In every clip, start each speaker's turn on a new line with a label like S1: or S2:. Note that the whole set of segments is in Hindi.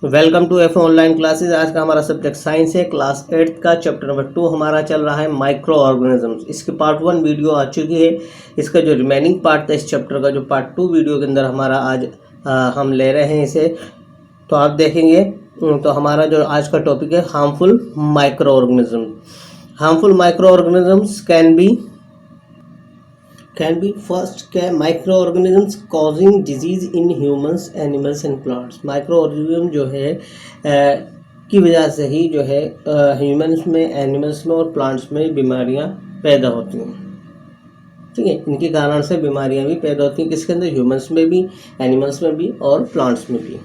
S1: Welcome to F online classes. आज का हमारा सब्जेक्ट साइंस है। क्लास 8 का चैप्टर नंबर 2 हमारा चल रहा है माइक्रो ऑर्गेनिजम्स। इसके पार्ट 1 वीडियो आ चुकी है। इसका जो रिमेनिंग पार्ट था इस चैप्टर का, जो पार्ट 2 वीडियो के अंदर हमारा आज हम ले रहे हैं इसे, तो आप देखेंगे। तो हमारा जो आज का टॉपिक है harmful micro organism. Harmful micro organisms can be first microorganisms causing disease in humans, animals and plants। Microorganism जो है की वजह से ही जो है ह्यूमंस में, एनिमल्स में और प्लांट्स में बीमारियां पैदा होती हैं। ठीक है, इनके कारण से बीमारियां भी पैदा होती हैं। किसके अंदर? ह्यूमंस में भी, एनिमल्स में भी और प्लांट्स में भी।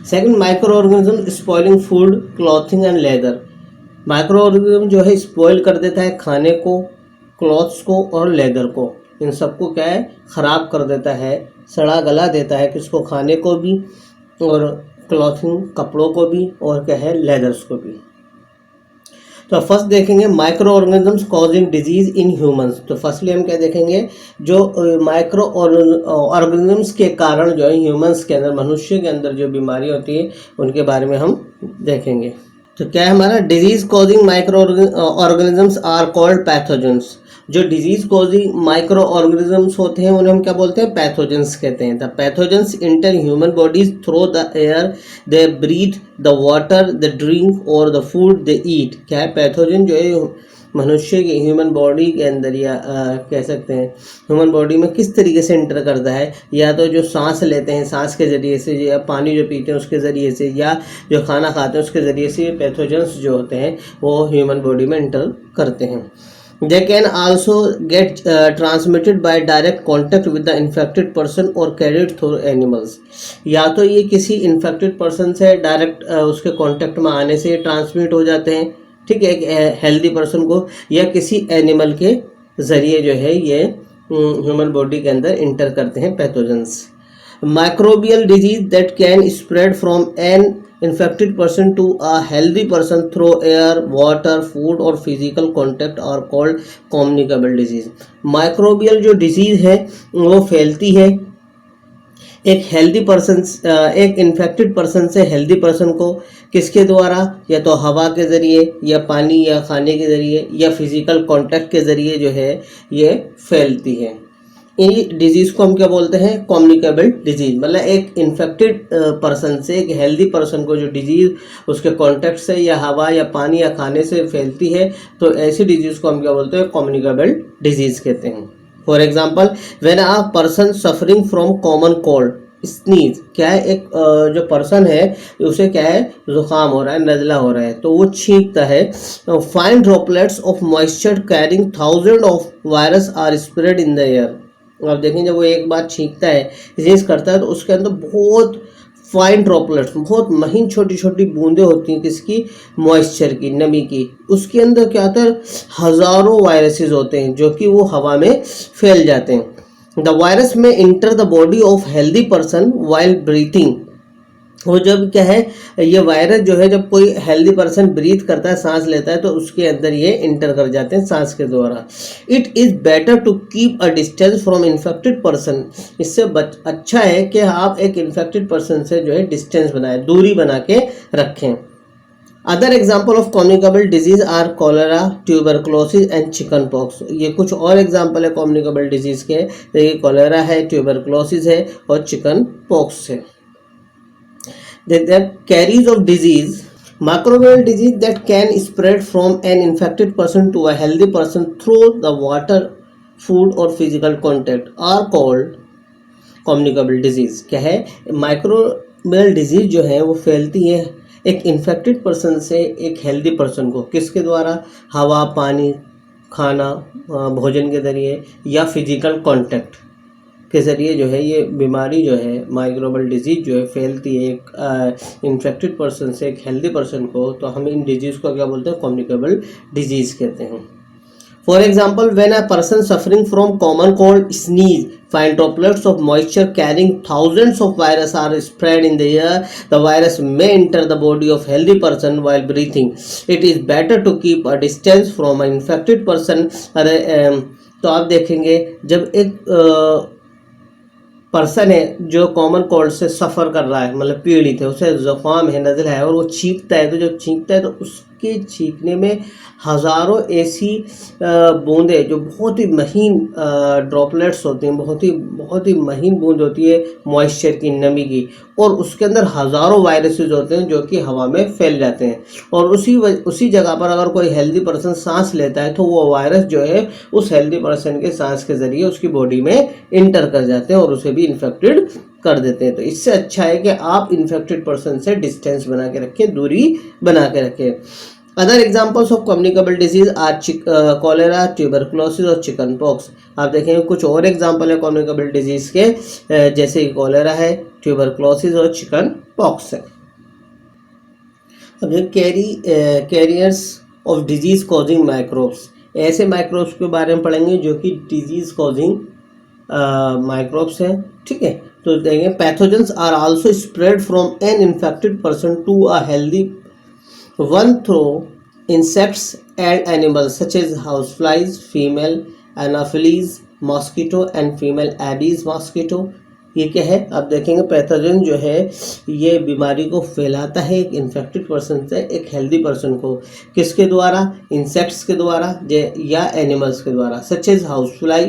S1: Second, microorganism spoiling food, clothing and leather. Microorganism जो है स्पॉइल कर देता है खाने को, क्लॉथ्स को और लेदर को। इन सबको क्या है? ख़राब कर देता है, सड़ा गला देता है। किसको? खाने को भी और क्लॉथिंग, कपड़ों को भी, और क्या है? लेदर्स को भी। तो फर्स्ट देखेंगे micro organisms causing disease in humans. तो फर्स्टली हम क्या देखेंगे? जो माइक्रो ऑर्गेनिजम्स के कारण जो है ह्यूमंस के अंदर, मनुष्य के अंदर जो बीमारी होती है उनके बारे में हम देखेंगे। तो क्या है हमारा? Disease causing micro organisms are called pathogens. जो डिजीज कॉजिंग माइक्रो ऑर्गेनिजम्स होते हैं उन्हें हम क्या बोलते हैं? पैथोजेंस कहते हैं। The pathogens enter human bodies through the air they breathe, the water they drink और द फूड दे ईट। क्या है? पैथोजन जो है मनुष्य की ह्यूमन बॉडी के अंदर, या कह सकते हैं ह्यूमन बॉडी में किस तरीके से इंटर करता है, या तो जो सांस लेते हैं सांस के ज़रिए से, या पानी जो पीते हैं उसके ज़रिए से, या जो खाना खाते हैं उसके ज़रिए से, पैथोजेंस जो होते हैं वो ह्यूमन बॉडी में इंटर करते हैं। They can also get transmitted by direct contact with the infected person or carried through animals। या तो ये किसी इन्फेक्टेड पर्सन से डायरेक्ट उसके कांटेक्ट में आने से ट्रांसमिट हो जाते हैं, ठीक है, एक हेल्दी पर्सन को, या किसी एनिमल के ज़रिए जो है ये ह्यूमन बॉडी के अंदर इंटर करते हैं pathogens. Microbial disease that can spread from an infected person to a healthy person through air, water, food और physical contact are called communicable disease। Microbial जो डिजीज है वो फैलती है एक हेल्दी पर्सन, एक इन्फेक्टेड पर्सन से हेल्दी पर्सन को। किसके द्वारा? या तो हवा के ज़रिए, या पानी या खाने के ज़रिए, या फिजिकल कांटेक्ट के ज़रिए जो है ये फैलती है। ये डिजीज़ को हम क्या बोलते हैं? Communicable disease. मतलब एक इन्फेक्टेड पर्सन से एक हेल्दी पर्सन को जो डिजीज़ उसके कांटेक्ट से, या हवा या पानी या खाने से फैलती है, तो ऐसी डिजीज़ को हम क्या बोलते हैं? कम्युनिकेबल डिजीज़ कहते हैं। For example, when a person suffering from common cold sneeze. क्या है? एक जो पर्सन है उसे क्या है? जुकाम हो रहा है, नज़ला हो रहा है, तो वो छींकता है। Fine droplets of moisture carrying thousand of virus are spread in the air. आप देखें जब वो एक बार छींकता है, स्नीज करता है, तो उसके अंदर बहुत फाइन ड्रॉपलेट्स, बहुत महीन छोटी छोटी बूंदें होती हैं। किसकी? मॉइस्चर की, नमी की। उसके अंदर क्या होता है? हज़ारों वायरसेस होते हैं जो कि वो हवा में फैल जाते हैं। द वायरस में inter the body of healthy person while breathing. वो जब क्या है, ये वायरस जो है जब कोई हेल्दी पर्सन ब्रीथ करता है, सांस लेता है, तो उसके अंदर ये इंटर कर जाते हैं सांस के द्वारा। It is better to keep a distance from infected person. इससे अच्छा है कि आप एक इन्फेक्टेड पर्सन से जो है डिस्टेंस बनाएं, दूरी बना के रखें। Other example of communicable disease are cholera, tuberculosis and chicken pox. ये कुछ और एग्जाम्पल है कम्युनिकेबल डिजीज के। ये कॉलेरा है, ट्यूबरक्लोसिस है और चिकन पॉक्स है। That carries of disease, microbial disease that can spread from an infected person to a healthy person through the water, food or physical contact are called communicable disease। क्या है? माइक्रोबियल डिजीज जो है वो फैलती है एक इन्फेक्टेड पर्सन से एक हेल्दी पर्सन को। किसके द्वारा? हवा, पानी, खाना, भोजन के ज़रिए, या फिजिकल कांटेक्ट के ज़रिए जो है ये बीमारी जो है, माइक्रोबियल डिजीज जो है फैलती है एक इन्फेक्टेड पर्सन से एक हेल्दी पर्सन को। तो हम इन डिजीज़ को क्या बोलते हैं? कम्युनिकेबल डिजीज़ कहते हैं। For example, when a person suffering from common cold sneeze, fine droplets of moisture carrying thousands of virus are spread in the air, the virus may enter the body of healthy person while breathing. It is better to keep a distance from a infected person. तो आप देखेंगे जब एक पर्सन है जो कॉमन कोल्ड से सफ़र कर रहा है, मतलब पीड़ित है, उसे ज़ुकाम है, नज़ला है और वो छींकता है, तो जब छींकता है तो उसके छींकने में हज़ारों ऐसी बूंदें जो बहुत ही महीन ड्रॉपलेट्स होती हैं, बहुत ही महीन बूंद होती है मॉइस्चर की, नमी की, और उसके अंदर हज़ारों वायरसेस होते हैं जो कि हवा में फैल जाते हैं। और उसी जगह पर अगर कोई हेल्दी पर्सन सांस लेता है तो वो वायरस जो है उस हेल्दी पर्सन के सांस के ज़रिए उसकी बॉडी में इंटर कर जाते हैं और उसे भी इन्फेक्टेड कर देते हैं। तो इससे अच्छा है कि आप इन्फेक्टेड पर्सन से डिस्टेंस बना के रखें, दूरी बना के रखें। Other examples of communicable disease are cholera, tuberculosis और चिकन पॉक्स। आप देखेंगे कुछ और एग्जाम्पल है कम्युनिकेबल डिजीज के, जैसे कॉलेरा है, ट्यूबरकुलोसिस और चिकन पॉक्स है। अब ये carriers of disease causing microbes, ऐसे माइक्रोब्स के बारे में पढ़ेंगे जो कि डिजीज कॉजिंग माइक्रोब्स हैं, ठीक है। तो देखेंगे pathogens are also spread from an infected person to a healthy one through insects and animals such as houseflies, female anopheles mosquito and female Aedes mosquito। ये क्या है, आप देखेंगे पैथोजन जो है ये बीमारी को फैलाता है एक इन्फेक्टेड पर्सन से एक हेल्दी पर्सन को, किसके द्वारा, इंसेक्ट्स के द्वारा या एनिमल्स के द्वारा, such as housefly,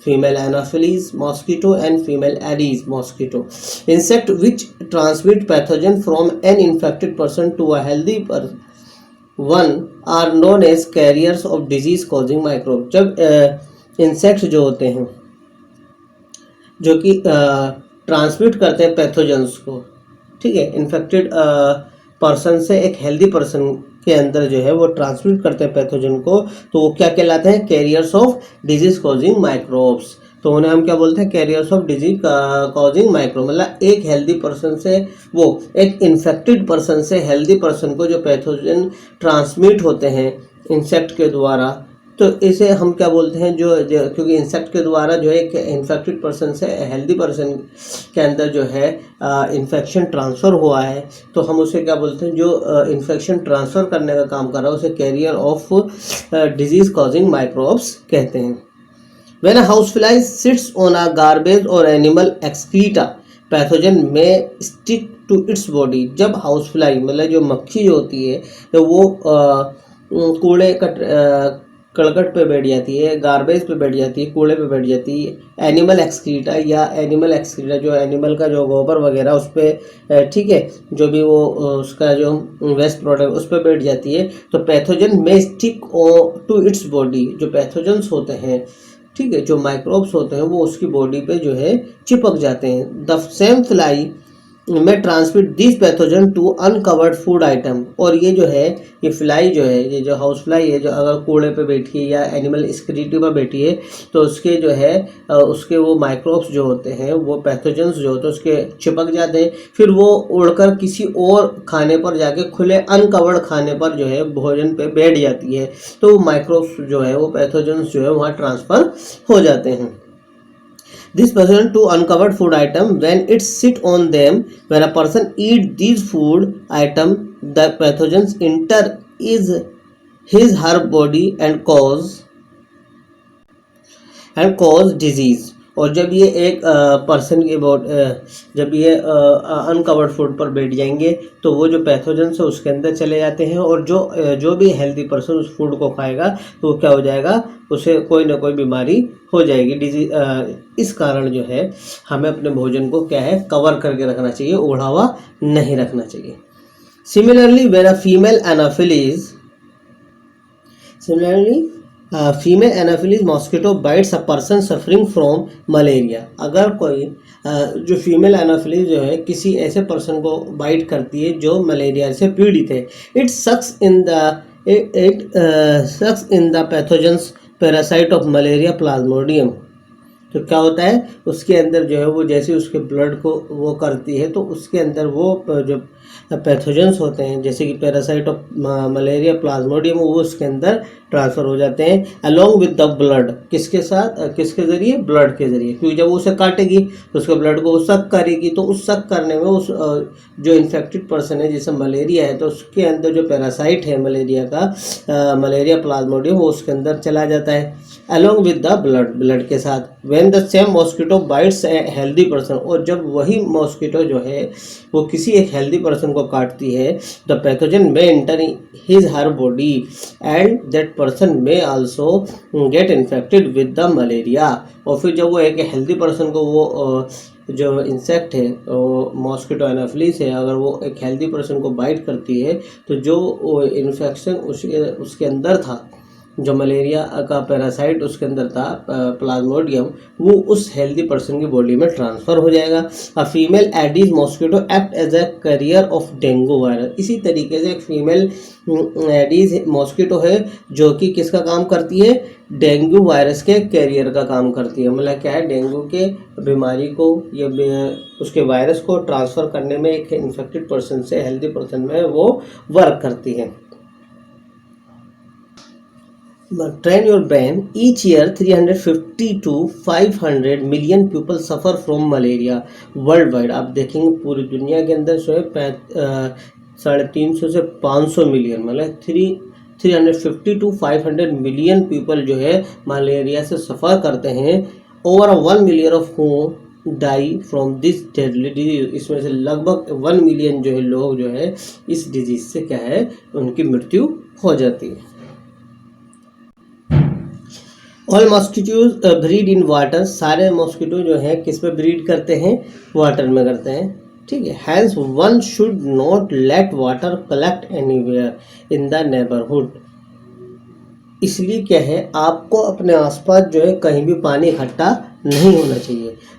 S1: female Anopheles mosquito and female Aedes mosquito. Insect which transmit pathogen from an infected person to a healthy one are known as carriers of disease causing microbe. जब इंसेक्ट जो होते हैं जो कि ट्रांसमिट करते हैं पैथोजेंस को, ठीक है, इन्फेक्टेड पर्सन से एक हेल्दी पर्सन के अंदर जो है वो ट्रांसमिट करते हैं पैथोजन को, तो वो क्या कहलाते हैं, carriers of disease causing microbes. तो उन्हें हम क्या बोलते हैं, carriers of disease causing microbe. मतलब एक हेल्दी पर्सन से वो एक इन्फेक्टेड पर्सन से हेल्दी पर्सन को जो पैथोजन ट्रांसमिट होते हैं इंसेक्ट के द्वारा, तो इसे हम क्या बोलते हैं, जो क्योंकि इंसेक्ट के द्वारा जो है एक इन्फेक्टेड पर्सन से हेल्दी पर्सन के अंदर जो है इन्फेक्शन ट्रांसफ़र हुआ है, तो हम उसे क्या बोलते हैं, जो इन्फेक्शन ट्रांसफ़र करने का काम कर रहा है उसे carrier of disease causing microbes कहते हैं। When a housefly sits on a garbage और एनिमल एक्सक्रीटा पैथोजन में स्टिक टू इट्स बॉडी। जब हाउसफ्लाई मतलब जो मक्खी होती है तो वो कूड़े कड़कट पे बैठ जाती है, गार्बेज पे बैठ जाती है, कूड़े पे बैठ जाती है, एनिमल एक्सक्रीटा जो एनिमल का जो गोबर वगैरह उस पर, ठीक है, जो भी वो उसका जो वेस्ट प्रोडक्ट उस पर बैठ जाती है, तो पैथोजन में स्टिक टू इट्स बॉडी। जो पैथोजन्स होते हैं, ठीक है, जो माइक्रोब्स होते हैं वो उसकी बॉडी पे जो है चिपक जाते हैं। The same fly may transmit this pathogen to uncovered food item. और ये जो है, ये फ्लाई जो है, ये जो हाउस फ्लाई है, जो अगर कूड़े पे बैठी है या एनिमल एक्सक्रीटिव पर बैठी है, तो उसके जो है उसके वो माइक्रोब्स जो होते हैं, वो पैथोजन्स जो होते हैं उसके चिपक जाते हैं, फिर वो उड़कर किसी और खाने पर जाके खुले अनकवर्ड खाने पर जो है भोजन पे बैठ जाती है, तो माइक्रोब्स जो है वो पैथोजन्स जो है वहाँ ट्रांसफ़र हो जाते हैं। This person to uncovered food item when it sit on them, when a person eat these food item, the pathogens enter his her body and cause disease। और जब ये एक पर्सन की जब ये अनकवर्ड फूड पर बैठ जाएंगे तो वो जो पैथोजेंस है उसके अंदर चले जाते हैं, और जो भी हेल्दी पर्सन उस फूड को खाएगा तो वो क्या हो जाएगा, उसे कोई ना कोई बीमारी हो जाएगी, डिजीज। इस कारण जो है हमें अपने भोजन को क्या है, कवर करके रखना चाहिए, ओढ़ा हुआ नहीं रखना चाहिए। Similarly when a female Anopheles mosquito bytes a person suffering from malaria. अगर कोई जो फीमेल एनाफिलीज जो है किसी ऐसे पर्सन को बाइट करती है जो मलेरिया से पीड़ित है, it sucks in the pathogens parasite of malaria plasmodium. तो क्या होता है, उसके अंदर जो है वो जैसे उसके ब्लड को वो करती है, तो उसके अंदर वो जो पैथोजेंस होते हैं जैसे कि पैरासाइट ऑफ मलेरिया प्लाज्मोडियम, वो उसके अंदर ट्रांसफ़र हो जाते हैं अलोंग विद द ब्लड। किसके साथ, किसके ज़रिए, ब्लड के ज़रिए, क्योंकि जब वो उसे काटेगी तो उसके ब्लड को वो सक करेगी, तो उस सक करने में उस जो इन्फेक्टेड पर्सन है जैसे मलेरिया है, तो उसके अंदर जो पैरासाइट है मलेरिया का, मलेरिया प्लाज्मोडियम, वो उसके अंदर चला जाता है अलोंग विद द ब्लड के साथ। When when the same mosquito bytes a healthy person, और जब वही मॉस्किटो जो है वो किसी एक हेल्दी पर्सन को काटती है, the pathogen may enter his her body and that person may also get infected with the malaria. और फिर जब वो एक हेल्दी पर्सन को वो जो इंसेक्ट है मॉस्किटो एनाफिलिस है, अगर वो एक हेल्दी पर्सन को बाइट करती है तो जो इन्फेक्शन उसके अंदर था, जो मलेरिया का पैरासाइट उसके अंदर था प्लाज्मोडियम, वो उस हेल्दी पर्सन की बॉडी में ट्रांसफ़र हो जाएगा। A female Aedes mosquito act as a carrier of dengue virus. इसी तरीके से एक फीमेल एडीज मॉस्किटो है जो कि किसका काम करती है, डेंगू वायरस के कैरियर का काम करती है। मतलब क्या है, डेंगू के बीमारी को या उसके वायरस को ट्रांसफ़र करने में एक इन्फेक्टेड पर्सन से हेल्दी पर्सन में वो वर्क करती है। Train your brain. Each year 350 to 500 million people suffer from malaria worldwide. आप देखेंगे पूरी दुनिया के अंदर जो है 350 से 500 मिलियन, मतलब 350 टू 500 मिलियन पीपल जो है मलेरिया से सफ़र करते हैं। Over 1 million of home die from this deadly disease. इसमें से लगभग 1 मिलियन जो है लोग जो है इस डिजीज से क्या है, उनकी मृत्यु हो जाती है। All mosquitoes breed in water. सारे मॉस्किटो जो है किस में ब्रीड करते हैं, वाटर में करते हैं, ठीक है। Hence one should not let water collect anywhere in the neighbourhood. इसलिए क्या है, आपको अपने आसपास जो है कहीं भी पानी इकट्ठा नहीं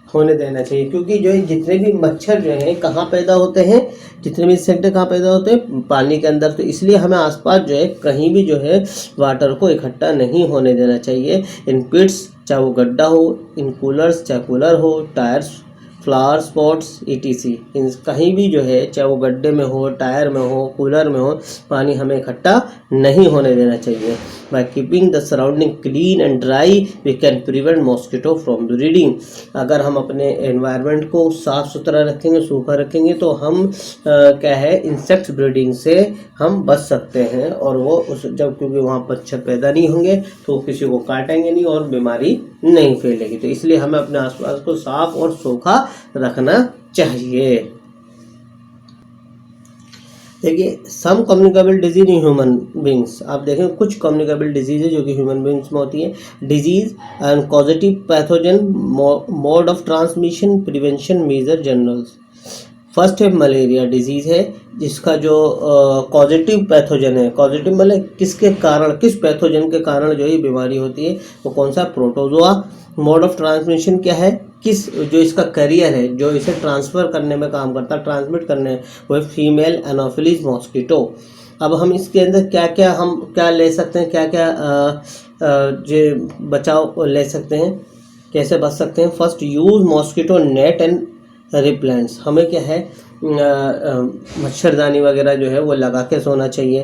S1: होने देना चाहिए, क्योंकि जो है जितने भी मच्छर जो है कहाँ पैदा होते हैं, जितने भी इंसेक्ट कहाँ पैदा होते हैं, पानी के अंदर। तो इसलिए हमें आसपास जो है कहीं भी जो है वाटर को इकट्ठा नहीं होने देना चाहिए। इन पिट्स, चाहे वो गड्ढा हो, इन कूलर्स, चाहे कूलर हो, टायर्स, फ्लावर स्पॉट्स ETC, इन कहीं भी जो है, चाहे वो गड्ढे में हो, टायर में हो, कूलर में हो, पानी हमें इकट्ठा नहीं होने देना चाहिए। By keeping the surrounding clean and dry we can prevent mosquito from breeding. अगर हम अपने एनवायरनमेंट को साफ़ सुथरा रखेंगे, सूखा रखेंगे, तो हम क्या है, इंसेक्ट ब्रीडिंग से हम बच सकते हैं। और वो क्योंकि वहाँ मच्छर पैदा नहीं होंगे तो वो किसी को काटेंगे नहीं और बीमारी नहीं फैलेगी। तो इसलिए हमें अपने आसपास को साफ और सूखा रखना चाहिए। देखिए, some communicable disease in human beings. आप देखें कुछ कम्युनिकेबल डिजीज है जो कि ह्यूमन बींग्स में होती है। Disease and causative pathogen, mode of transmission, prevention major generals. First है मलेरिया डिजीज़ है, जिसका जो कॉजेटिव पैथोजन है, कॉजेटिव मतलब किसके कारण, किस पैथोजन के कारण जो ये बीमारी होती है, वो कौन सा, प्रोटोजोआ। मोड ऑफ ट्रांसमिशन क्या है, किस जो इसका कैरियर है, जो इसे ट्रांसफ़र करने में काम करता है, ट्रांसमिट करने, वो है फीमेल एनाफिलिस मॉस्किटो। अब हम इसके अंदर क्या ले सकते हैं, जो बचाव ले सकते हैं, कैसे बच सकते हैं। First, use mosquito net and repellents. हमें क्या है, मच्छरदानी वगैरह जो है वो लगा के सोना चाहिए,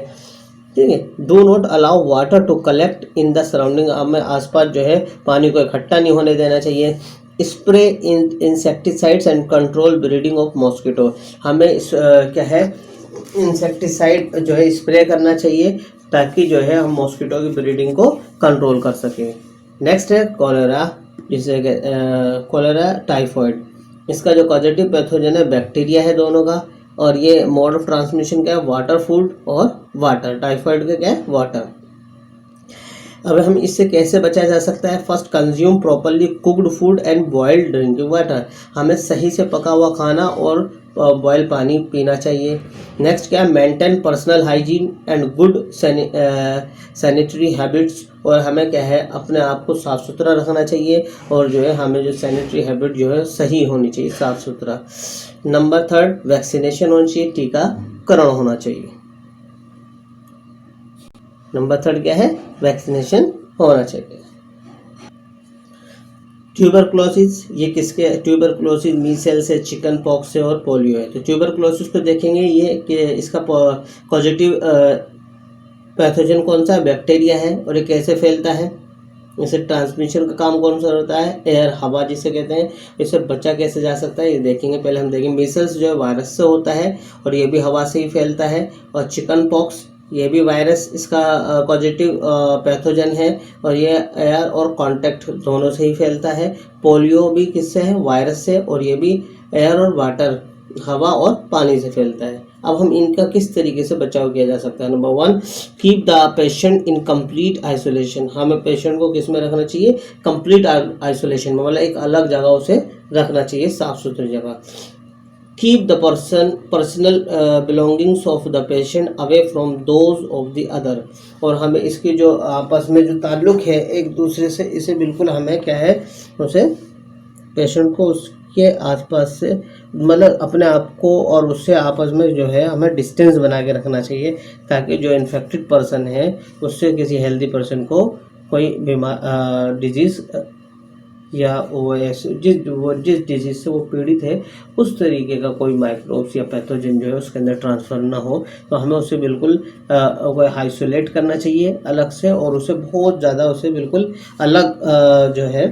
S1: ठीक है। Do not allow water to collect in the surrounding. हमें आसपास जो है पानी को इकट्ठा नहीं होने देना चाहिए। Spray insecticides and control breeding of mosquito. हमें क्या है, इंसेक्टिसाइड जो है स्प्रे करना चाहिए ताकि जो है हम मॉस्किटो की ब्रीडिंग को कंट्रोल कर सकें। नेक्स्ट है कॉलेरा, जिसे कॉलेरा टाइफॉइड। इसका जो पॉजिटिव पैथोजन है बैक्टीरिया है दोनों का, और ये मोड ऑफ ट्रांसमिशन क्या है, वाटर, फूड और वाटर। टाइफॉइड का क्या है, वाटर। अब हम इससे कैसे बचा जा सकता है। First, consume properly cooked food and boiled drinking water. हमें सही से पका हुआ खाना और बॉयल पानी पीना चाहिए। नेक्स्ट क्या है, maintain personal hygiene and good sanitary habits. और हमें क्या है, अपने आप को साफ़ सुथरा रखना चाहिए, और जो है हमें जो सैनिटरी हैबिट जो है सही होनी चाहिए, साफ़ सुथरा। नंबर थर्ड, वैक्सीनेशन होनी चाहिए, टीकाकरण होना चाहिए। नंबर थर्ड क्या है, वैक्सीनेशन होना चाहिए। ट्यूबरक्लोसिस, ये किसके, ट्यूबरक्लोसिस मीसेल्स है, चिकन पॉक्स है और पोलियो है। तो ट्यूबरक्लोसिस को देखेंगे, ये कि इसका पॉजिटिव पैथोजन कौन सा है, बैक्टीरिया है। और ये कैसे फैलता है, इसे ट्रांसमिशन का काम कौन सा होता है, एयर, हवा जिसे कहते हैं। इससे बचा कैसे जा सकता है, ये देखेंगे। पहले हम देखेंगे मीसेल्स जो है वायरस से होता है और ये भी हवा से ही फैलता है। और चिकन पॉक्स ये भी वायरस इसका पॉजिटिव पैथोजन है और ये एयर और कांटेक्ट दोनों से ही फैलता है। पोलियो भी किससे है? वायरस से, और ये भी एयर और वाटर, हवा और पानी से फैलता है। अब हम इनका किस तरीके से बचाव किया जा सकता है? Number 1, keep the patient in complete isolation. हमें पेशेंट को किस में रखना चाहिए? कंप्लीट आइसोलेशन में, मतलब एक अलग जगह उसे रखना चाहिए, साफ सुथरी जगह। Keep the personal belongings of the patient away from those of the other. और हमें इसके जो आपस में जो ताल्लुक है एक दूसरे से, इसे बिल्कुल हमें क्या है, उसे पेशेंट को उसके आसपास से, मतलब अपने आप को और उससे आपस में जो है हमें डिस्टेंस बना के रखना चाहिए, ताकि जो इन्फेक्टेड पर्सन है उससे किसी हेल्दी पर्सन को कोई बीमार डिजीज़ या वो जिस डिजीज से वो पीड़ित है उस तरीके का कोई माइक्रोब्स या पैथोजन जो है उसके अंदर ट्रांसफ़र ना हो। तो हमें उसे बिल्कुल आइसोलेट करना चाहिए अलग से, और उसे बहुत ज़्यादा उसे बिल्कुल अलग जो है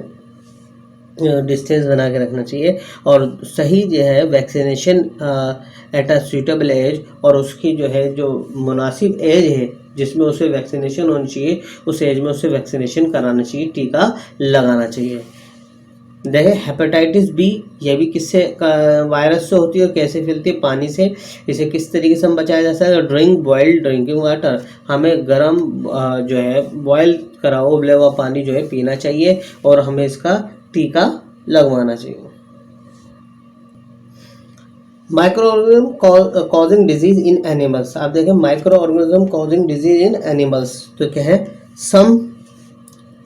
S1: डिस्टेंस बना के रखना चाहिए। और सही जो है vaccination at a suitable age, और उसकी जो है जो मुनासिब एज है जिसमें उसे वैक्सीनेशन होनी चाहिए, उस एज में उसे वैक्सीनेशन कराना चाहिए, टीका लगाना चाहिए। देखें हेपेटाइटिस बी, ये भी किससे वायरस से होती है और कैसे फैलती है? पानी से। इसे किस तरीके से हम बचाया जा सकता है? ड्रिंक बॉइल्ड ड्रिंकिंग वाटर, हमें गर्म जो है बॉयल करा हुआ उबला हुआ पानी जो है पीना चाहिए, और हमें इसका टीका लगवाना चाहिए। Micro organism causing disease in animals. आप देखें micro organism causing disease in animals, तो क्या है?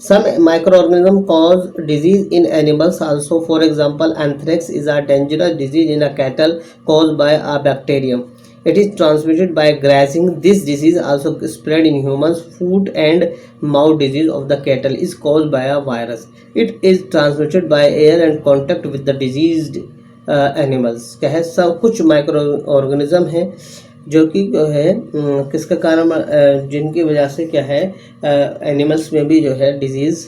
S1: Some microorganisms cause disease in animals also. For example, anthrax is a dangerous disease in a cattle caused by a bacterium. It is transmitted by grazing. This disease also spread in humans. Foot and mouth disease of the cattle is caused by a virus. It is transmitted by air and contact with the diseased animals. क्या है? सब कुछ माइक्रो ऑर्गेनिज्म है जो कि जो है किसका कारण, जिनकी वजह से क्या है एनिमल्स में भी जो है डिजीज़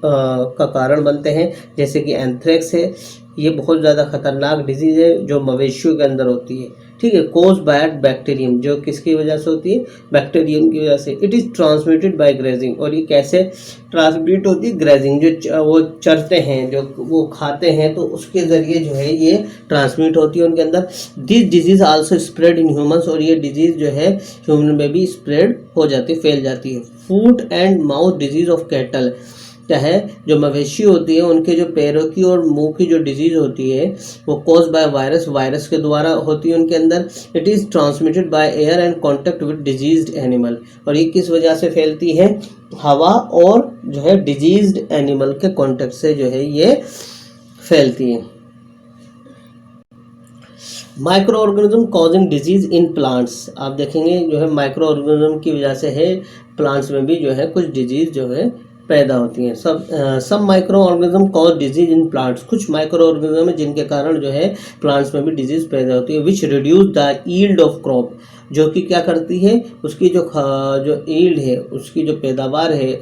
S1: का कारण बनते हैं। जैसे कि एंथ्रेक्स है, ये बहुत ज़्यादा खतरनाक डिजीज़ है जो मवेशियों के अंदर होती है, ठीक है। कोज बाय बैक्टीरियम, जो किसकी वजह से होती है? बैक्टीरियम की वजह से। It is transmitted by grazing, और ये कैसे ट्रांसमिट होती है? ग्रेजिंग, जो वो चरते हैं, जो वो खाते हैं, तो उसके ज़रिए जो है ये ट्रांसमिट होती है उनके अंदर। This disease also spread in humans, और ये डिजीज़ जो है ह्यूमन में भी स्प्रेड हो जाती है, फैल जाती है। Foot and mouth disease of cattle, क्या है? जो मवेशी होती है उनके जो पैरों की और मुंह की जो डिजीज़ होती है वो कॉज बाय वायरस के द्वारा होती है उनके अंदर। It is transmitted by air and contact with diseased animal, और ये किस वजह से फैलती है? हवा और जो है डिजीज्ड एनिमल के कॉन्टैक्ट से जो है ये फैलती है। Micro organism causing disease in plants, आप देखेंगे जो है माइक्रो ऑर्गेनिज्म की वजह से है प्लांट्स में भी जो है कुछ डिजीज जो है पैदा होती हैं। सब micro organism cause disease in plants, कुछ माइक्रो ऑर्गेनिज्म है जिनके कारण जो है प्लांट्स में भी डिजीज पैदा होती है। Which reduce the yield of crop, जो कि क्या करती है? उसकी जो यील्ड है, उसकी जो पैदावार है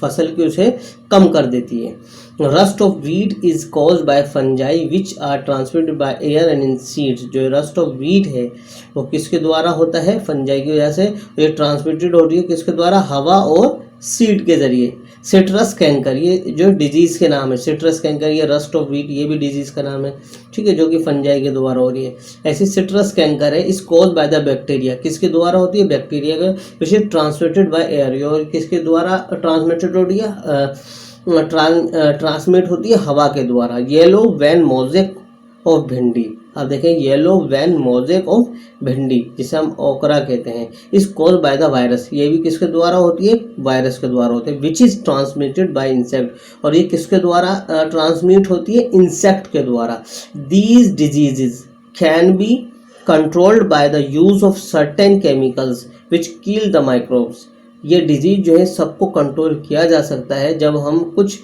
S1: फसल की, उसे कम कर देती है। Rust of wheat is cause by fungi which are transmitted by air and in seeds. जो रस्ट ऑफ वीट है वो किसके द्वारा होता है? फंजाई की वजह से। ये ट्रांसमिटेड होती है किसके द्वारा? हवा और सीड के जरिए। सिट्रस कैंकर, ये जो डिजीज़ के नाम है, सिट्रस कैंकर, ये रस्ट ऑफ वीट, ये भी डिजीज़ का नाम है, ठीक है, जो कि फंजाई के द्वारा हो रही है। ऐसी सिट्रस कैंकर है, इस कॉज बाय द बैक्टीरिया, किसके द्वारा होती है? बैक्टीरिया का। Which is transmitted by air, और किसके द्वारा ट्रांसमिटेड होती है? ट्रांसमिट होती है हवा के द्वारा। येलो वैन मोजेक ऑफ भिंडी, आप देखें येलो वैन मोजेक ऑफ भिंडी, जिसे हम ओकरा कहते हैं, इस कॉज बाय द वायरस, ये भी किसके द्वारा होती है? वायरस के द्वारा होती है। Which is transmitted by insect, और ये किसके द्वारा ट्रांसमिट होती है? इंसेक्ट के द्वारा। These diseases can be controlled by the use of certain chemicals which kill the microbes. ये डिजीज जो है सबको कंट्रोल किया जा सकता है जब हम कुछ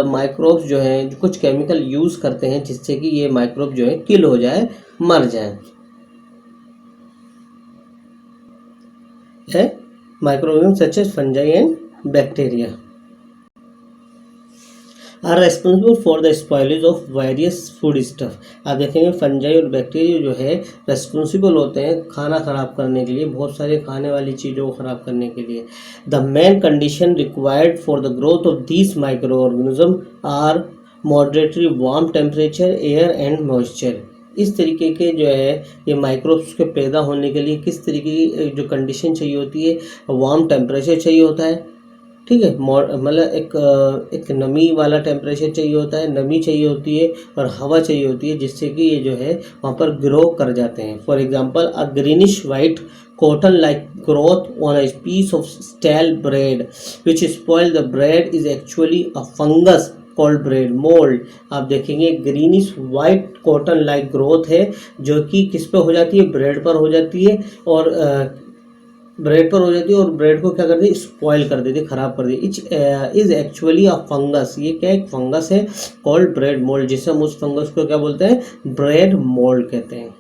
S1: माइक्रोब्स जो हैं, कुछ केमिकल यूज़ करते हैं जिससे कि ये माइक्रोब जो है किल हो जाए, मर जाए। है microorganism such as fungi and bacteria. Are responsible for the spoilage of various food stuff. आप देखेंगे फंजाई और बैक्टीरिया जो है रेस्पॉन्सिबल होते हैं खाना ख़राब करने के लिए, बहुत सारे खाने वाली चीज़ों को ख़राब करने के लिए। The main condition required for the growth of these micro organism are moderately warm temperature, air and moisture. इस तरीके के जो है ये माइक्रोब्स के पैदा होने के लिए किस तरीके की जो कंडीशन चाहिए होती है, वार्म टेम्परेचर चाहिए होता है, ठीक है, मतलब एक नमी वाला टेम्परेचर चाहिए होता है, नमी चाहिए होती है और हवा चाहिए होती है, जिससे कि ये जो है वहाँ पर ग्रो कर जाते हैं। For example a greenish white cotton like growth on a piece of stale bread which spoil the bread is actually a fungus called bread mold। आप देखेंगे greenish white cotton like growth है जो कि किस पे हो जाती है, ब्रेड पर हो जाती है और ब्रेड को क्या कर देती, स्पॉइल कर देती, खराब कर देती। It is actually a fungus. ये क्या एक फंगस है कॉल्ड ब्रेड मोल्ड, जिसे हम उस फंगस को क्या बोलते हैं, ब्रेड मोल्ड कहते हैं।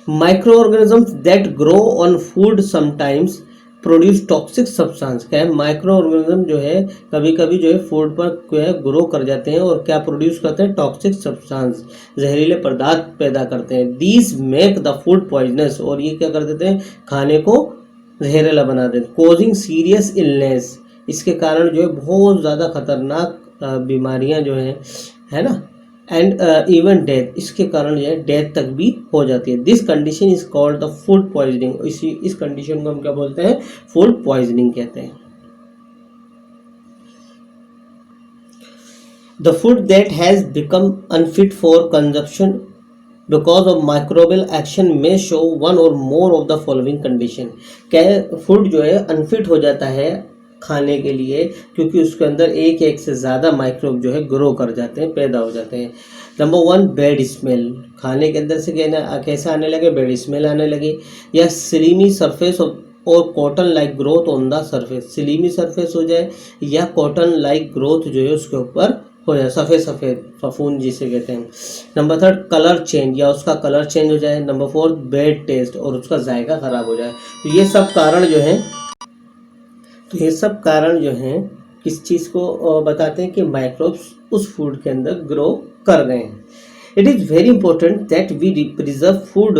S1: Microorganisms that grow on food sometimes produce toxic substance. क्या है, माइक्रो ऑर्गेनिज्म जो है कभी कभी जो है फूड पर क्या है ग्रो कर जाते हैं और क्या प्रोड्यूस करते हैं, टॉक्सिक सब्सटेंस, जहरीले पदार्थ पैदा करते हैं। These make the food poisonous, और ये क्या कर देते हैं, खाने को जहरीला बना देते हैं। कॉजिंग सीरियस इलनेस, इसके कारण जो है बहुत ज़्यादा खतरनाक बीमारियां जो है ना, एंड इवन डेथ, इसके कारण जो है डेथ तक भी हो जाती है। This condition is called the food poisoning. इस कंडीशन को हम क्या बोलते हैं, फूड पॉइजनिंग कहते हैं। The food that has become unfit for consumption because of microbial action में शो वन और more of the following condition. क्या है, फूड जो है अनफिट हो जाता है खाने के लिए क्योंकि उसके अंदर एक से ज़्यादा माइक्रोब जो है ग्रो कर जाते हैं, पैदा हो जाते हैं। नंबर 1, बैड स्मेल, खाने के अंदर से कैसा आने लगे, बैड स्मेल आने लगे। या स्लिमी सरफेस और cotton like growth on the surface, slimy surface हो जाए या कॉटन लाइक ग्रोथ जो है उसके ऊपर हो जाए, सफ़ेद सफ़ेद फफूंद जिसे कहते हैं। नंबर 3, कलर चेंज, या उसका कलर चेंज हो जाए। नंबर 4, बैड टेस्ट, और उसका जायका ख़राब हो जाए। तो ये सब कारण जो हैं किस चीज़ को बताते हैं कि माइक्रोब्स उस फूड के अंदर ग्रो कर रहे हैं। It is very important that we preserve food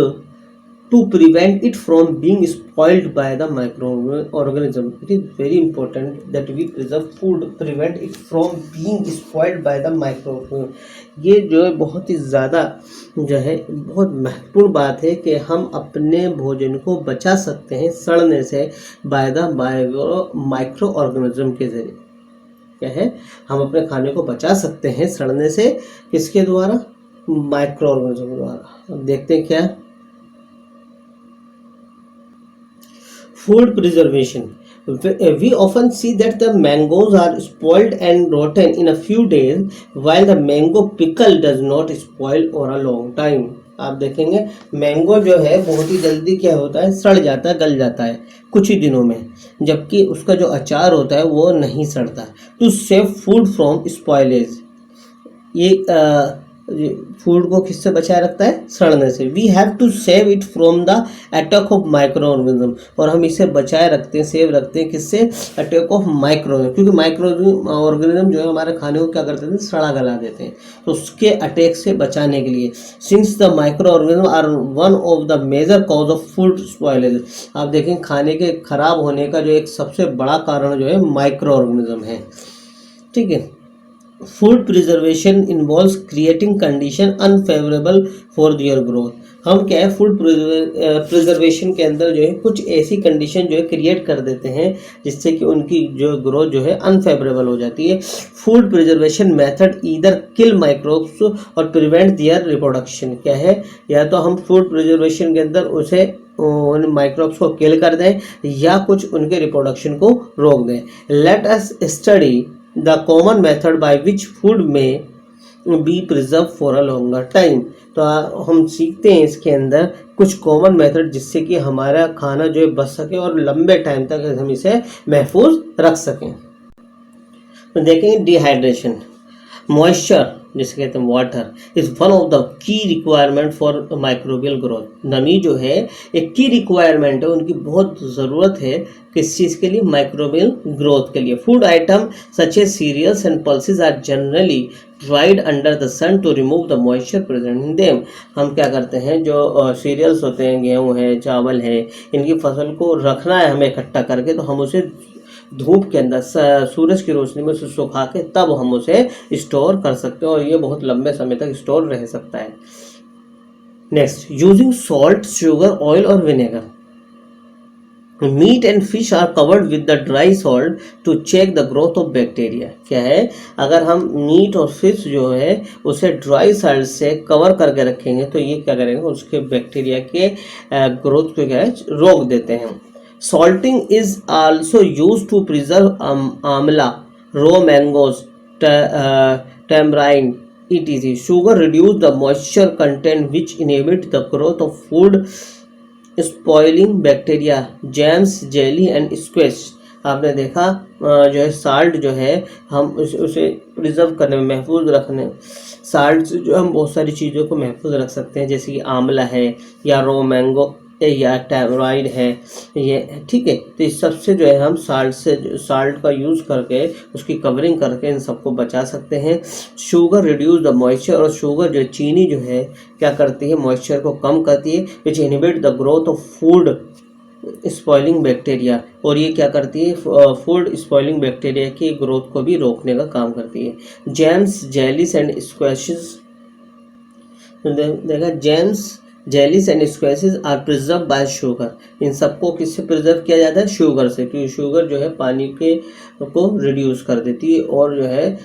S1: to prevent it from being spoiled by the microorganism. It is very important that we preserve food, prevent it from being spoiled by the microorganism. ये जो है बहुत ही ज़्यादा जो है बहुत महत्वपूर्ण बात है कि हम अपने भोजन को बचा सकते हैं सड़ने से बाय द माइक्रो ऑर्गेनिज्म के जरिए। क्या है, हम अपने खाने को बचा सकते हैं सड़ने से, किसके द्वारा, माइक्रो ऑर्गेनिज्म द्वारा। अब देखते हैं क्या food preservation. We often see that the mangoes are spoiled and rotten in a few days while the mango pickle does not spoil for a long time. आप देखेंगे मैंगो जो है बहुत ही जल्दी क्या होता है, सड़ जाता है, गल जाता है कुछ ही दिनों में, जबकि उसका जो अचार होता है वो नहीं सड़ता। To save food from spoilage, ये फूड को किससे बचाए रखता है, सड़ने से। We have to save it from the attack of micro organism, और हम इसे बचाए रखते हैं, सेव रखते हैं किससे, अटैक ऑफ माइक्रो, क्योंकि माइक्रो ऑर्गेनिज्म जो है हमारे खाने को क्या करते हैं, सड़ा गला देते हैं, तो उसके अटैक से बचाने के लिए। Since the micro organism are one of the major cause of food spoilage, आप देखें खाने के खराब होने का जो एक सबसे बड़ा कारण जो है माइक्रो ऑर्गेनिज्म है, ठीक है। Food preservation involves creating condition unfavourable for their growth. हम क्या है, फूड प्रिजर्वेशन के अंदर जो है कुछ ऐसी कंडीशन जो है क्रिएट कर देते हैं जिससे कि उनकी जो ग्रोथ जो है अनफेवरेबल हो जाती है। फूड प्रिजर्वेशन मेथड ईदर किल माइक्रोब्स और प्रिवेंट देयर रिप्रोडक्शन। क्या है, या तो हम फूड प्रिजर्वेशन के अंदर उसे उन माइक्रोब्स को किल कर दें या कुछ उनके रिप्रोडक्शन को रोक दें। Let us study the common method by which food may be preserve for a longer time. तो हम सीखते हैं इसके अंदर कुछ कॉमन मेथड जिससे कि हमारा खाना जो है बच सके और लंबे टाइम तक हम इसे महफूज रख सकें। तो देखेंगे डिहाइड्रेशन, मॉइस्चर जिसे कहते हैं water, is one of the key requirement for microbial growth. नमी जो है एक की रिक्वायरमेंट है, उनकी बहुत ज़रूरत है किस चीज़ के लिए, माइक्रोबियल ग्रोथ के लिए। Food item such as cereals and pulses are generally dried under the sun to remove the moisture present in them. हम क्या करते हैं, जो सीरियल्स होते हैं, गेहूँ है, चावल है, इनकी फसल को रखना है हमें इकट्ठा करके, तो हम उसे धूप के अंदर सूरज की रोशनी में उसे सुखा के तब हम उसे स्टोर कर सकते हैं और ये बहुत लंबे समय तक स्टोर रह सकता है। Next, using salt, sugar, oil और vinegar. Meat and fish are covered with the dry salt to check the growth of bacteria. क्या है, अगर हम मीट और फिश जो है उसे ड्राई सॉल्ट से कवर करके रखेंगे तो ये क्या करेंगे, उसके बैक्टीरिया के ग्रोथ को क्या है, रोक देते हैं। Salting is also use to preserve amla, raw mangoes, tamarind etc. Sugar reduce the moisture content which inhibit the growth of food spoiling bacteria, jams, jelly and squash। आपने देखा जो है साल्ट जो है हम उसे प्रिजर्व करने में, महफूज रखने, साल्ट से जो हम बहुत सारी चीज़ों को महफूज रख सकते हैं, जैसे कि आंवला है या रो मैंगो या टैमराइड है, ये ठीक है। तो इस सबसे जो है हम साल्ट का यूज़ करके उसकी कवरिंग करके इन सबको बचा सकते हैं। शुगर रिड्यूस द मॉइस्चर, और शुगर जो चीनी जो है क्या करती है, मॉइस्चर को कम करती है, which inhibit the growth of food spoiling bacteria, और ये क्या करती है, फूड स्पॉइलिंग बैक्टीरिया की ग्रोथ को भी रोकने का काम करती है। जैम्स, जेलीस एंड स्क्वैशेस, देखा jams, jellies and squashes are preserve by sugar. इन सबको किससे प्रिजर्व किया जाता है, शुगर से, क्योंकि शुगर जो है पानी के को रिड्यूस कर देती है और जो है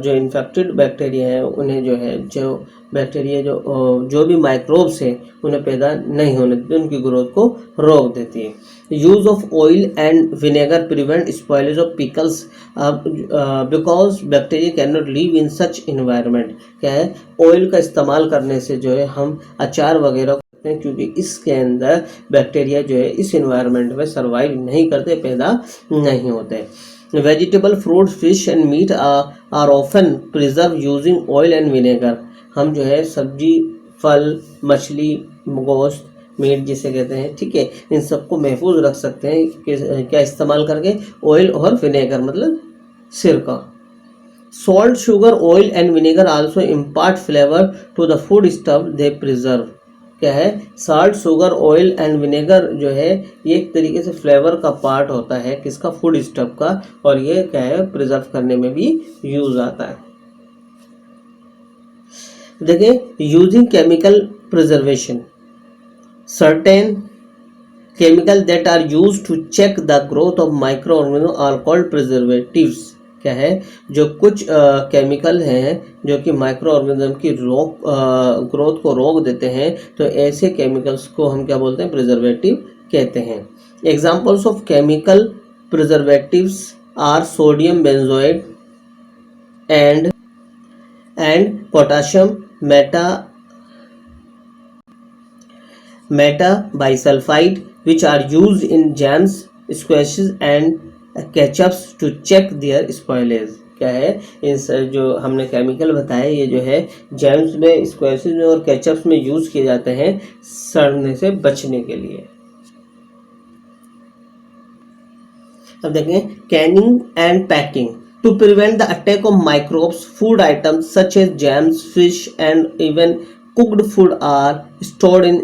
S1: जो इन्फेक्टेड बैक्टीरिया है उन्हें जो है, जो बैक्टीरिया जो भी माइक्रोब्स हैं उन्हें पैदा नहीं होने देती, उनकी ग्रोथ को रोक देती है। Use of oil and vinegar prevent spoilage of pickles because bacteria can not live in such environment. क्या है, ऑयल का इस्तेमाल करने से जो है हम अचार वगैरह करते हैं, क्योंकि इसके अंदर बैक्टीरिया जो है इस इन्वायरमेंट में सर्वाइव नहीं करते, पैदा नहीं होते। Vegetable, fruit, fish and meat are often preserve using oil and vinegar. हम जो है सब्जी, फल, मछली, गोश्त, मीट जिसे कहते हैं, ठीक है, इन सबको महफूज रख सकते हैं कि क्या इस्तेमाल करके, ऑयल और विनेगर, मतलब सिरका। Salt, sugar, oil and vinegar also impart flavour to the food stuff they preserve. क्या है, salt, sugar, oil and vinegar जो है ये एक तरीके से फ्लेवर का पार्ट होता है किसका, फूड स्टफ का, और ये क्या है प्रिजर्व करने में भी यूज आता है। देखिए, using chemical preservation, certain chemical that are used to check the growth of micro organism are called preservatives. क्या है, जो कुछ केमिकल हैं जो कि माइक्रो ऑर्गेनिज्म की ग्रोथ को रोक देते हैं, तो ऐसे केमिकल्स को हम क्या बोलते हैं, प्रिजर्वेटिव कहते हैं। Examples of chemical preservatives are sodium benzoate and potassium metabisulfite, which are used in jams, squashes and ketchups to check their spoilage। क्या है, इन जो हमने केमिकल बताए ये जो है जैम्स में, स्क्वैशेस में और केचप्स में यूज किए जाते हैं सड़ने से बचने के लिए। अब देखें, Canning and packing to prevent the attack of microbes, food items such as jams, fish and even cooked food are stored in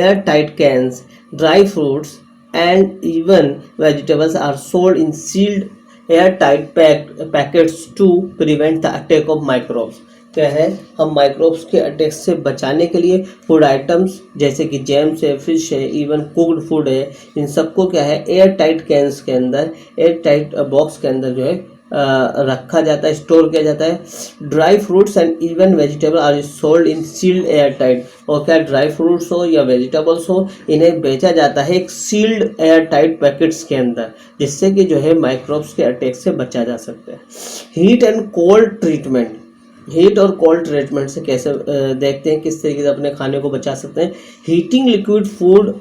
S1: airtight cans. Dry fruits and even vegetables are sold in sealed airtight packets to prevent the attack of microbes। क्या है, हम माइक्रोब्स के अटैक से बचाने के लिए फूड आइटम्स जैसे कि जैम्स है, फिश है, इवन कुक्ड फूड है, इन सबको क्या है एयर टाइट कैंस के अंदर, एयर टाइट बॉक्स के अंदर जो है रखा जाता है, स्टोर किया जाता है। Dry fruits and even vegetable are sold in sealed air tight. और क्या ड्राई फ्रूट्स हो या वेजिटेबल्स हो, इन्हें बेचा जाता है एक सील्ड एयर टाइट पैकेट्स के अंदर, जिससे कि जो है माइक्रोब्स के अटैक से बचा जा सकता है। Heat and cold treatment, heat और कोल्ड ट्रीटमेंट से कैसे देखते हैं किस तरीके से अपने खाने को बचा सकते हैं। Heating liquid food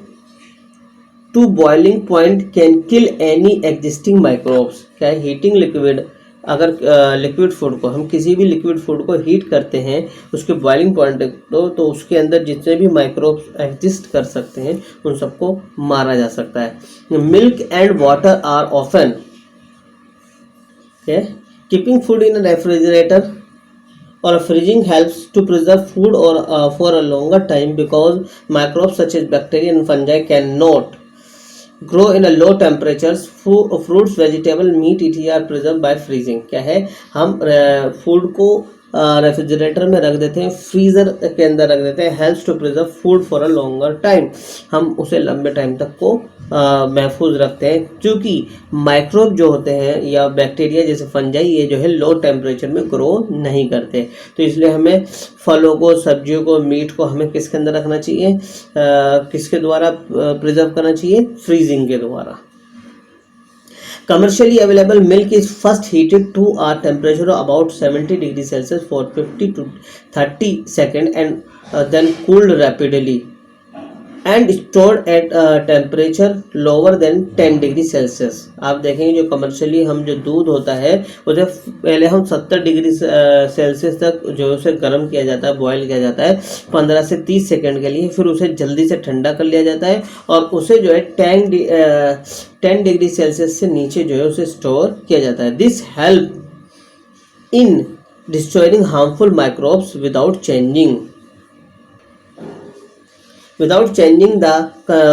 S1: to boiling point can kill any existing microbes. क्या है, हीटिंग लिक्विड अगर लिक्विड फूड को, हम किसी भी लिक्विड फूड को हीट करते हैं उसके बॉइलिंग पॉइंट तो उसके अंदर जितने भी माइक्रोब्स एग्जिस्ट कर सकते हैं उन सबको मारा जा सकता है। Milk and water are often keeping food in refrigerator or freezing helps to preserve food or for a longer time because microbes such as bacteria and fungi cannot grow in a low temperatures. Fruits, vegetable, meat etc are preserved by freezing. क्या है, हम फूड को रेफ्रिजरेटर में रख देते हैं, फ्रीज़र के अंदर रख देते हैं, helps to preserve food for a longer time, हम उसे लंबे टाइम तक को महफूज रखते हैं, क्योंकि माइक्रोब जो होते हैं या बैक्टीरिया जैसे फंजाई ये जो है लो टेम्परेचर में ग्रो नहीं करते। तो इसलिए हमें फलों को, सब्जियों को, मीट को हमें किसके अंदर रखना चाहिए, किसके द्वारा प्रिजर्व करना चाहिए, फ्रीजिंग के द्वारा। Commercially available milk is first heated to a temperature of about 70 degrees Celsius for 50 to 30 seconds and then cooled rapidly and stored at a temperature lower than 10 degree Celsius. आप देखेंगे जो कमर्शियली हम जो दूध होता है उसे पहले हम 70 डिग्री सेल्सियस तक जो उसे गर्म किया जाता है, बॉयल किया जाता है 15 से 30 सेकंड के लिए, फिर उसे जल्दी से ठंडा कर लिया जाता है और उसे जो है 10 डिग्री सेल्सियस से नीचे जो है उसे स्टोर किया जाता है। This help in destroying harmful microbes without changing the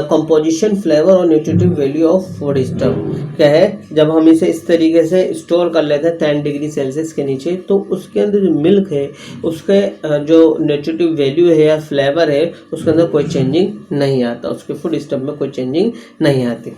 S1: composition, flavor और nutritive value of food stuff. क्या है, जब हम इसे इस तरीके से स्टोर कर लेते हैं 10 डिग्री सेल्सियस के नीचे, तो उसके अंदर जो मिल्क है उसके जो न्यूट्रिटिव वैल्यू है या फ्लेवर है उसके अंदर कोई चेंजिंग नहीं आता, उसके फूड स्टफ में कोई चेंजिंग नहीं आती।